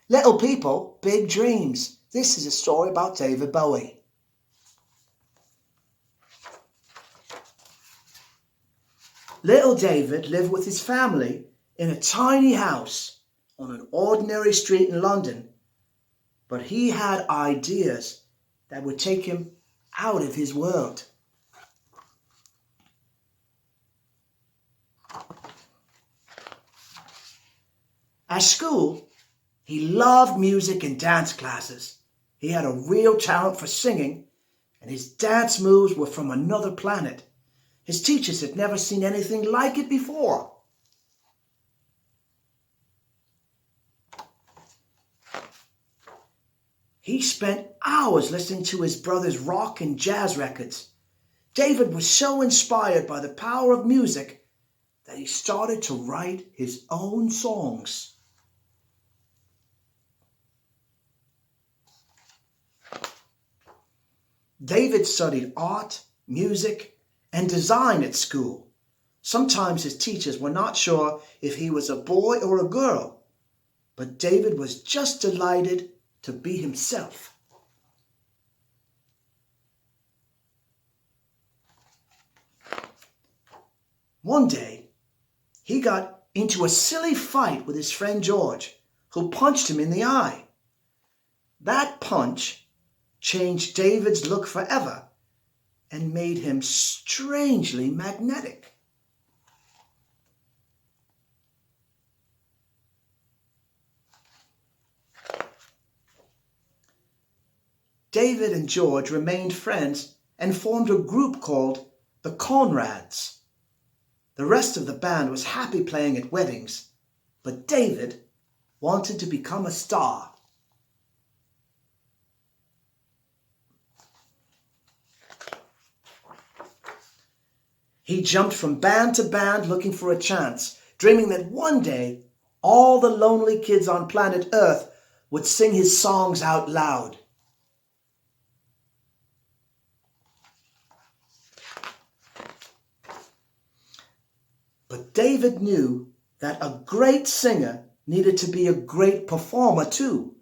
Little people, big dreams. This is a story about David Bowie. Little David lived with his family in a tiny house on an ordinary street in London, but he had ideas that would take him out of his world. At school, he loved music and dance classes. He had a real talent for singing, and his dance moves were from another planet. His teachers had never seen anything like it before. He spent hours listening to his brother's rock and jazz records. David was so inspired by the power of music that he started to write his own songs. David studied art, music, and design at school. Sometimes his teachers were not sure if he was a boy or a girl, but David was just delighted to be himself. One day, he got into a silly fight with his friend George, who punched him in the eye. That punch changed David's look forever and made him strangely magnetic. David and George remained friends and formed a group called the Conrads. The rest of the band was happy playing at weddings, but David wanted to become a star. He jumped from band to band looking for a chance, dreaming that one day all the lonely kids on planet Earth would sing his songs out loud. But David knew that a great singer needed to be a great performer too.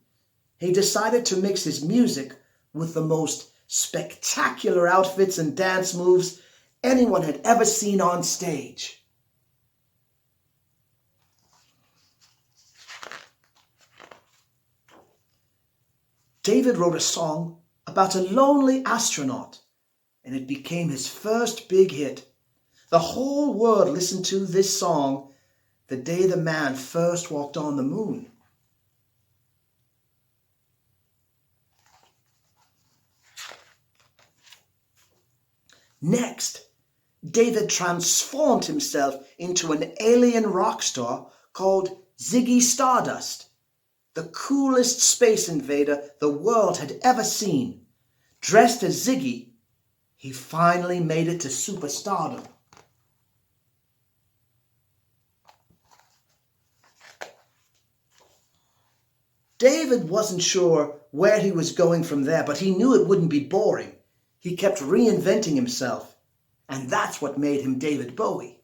He decided to mix his music with the most spectacular outfits and dance moves anyone had ever seen on stage. David wrote a song about a lonely astronaut, and it became his first big hit. The whole world listened to this song the day the man first walked on the moon. Next, David transformed himself into an alien rock star called Ziggy Stardust, the coolest space invader the world had ever seen. Dressed as Ziggy, he finally made it to superstardom. David wasn't sure where he was going from there, but he knew it wouldn't be boring. He kept reinventing himself, and that's what made him David Bowie.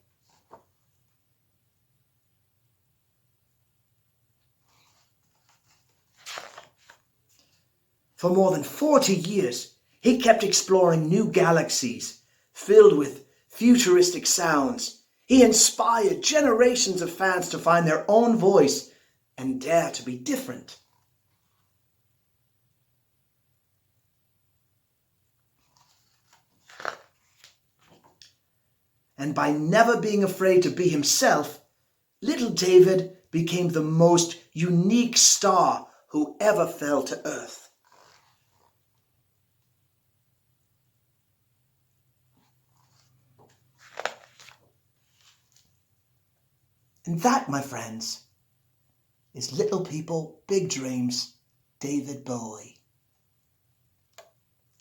For more than 40 years, he kept exploring new galaxies filled with futuristic sounds. He inspired generations of fans to find their own voice and dare to be different. And by never being afraid to be himself, little David became the most unique star who ever fell to earth. And that, my friends, is Little People, Big Dreams, David Bowie.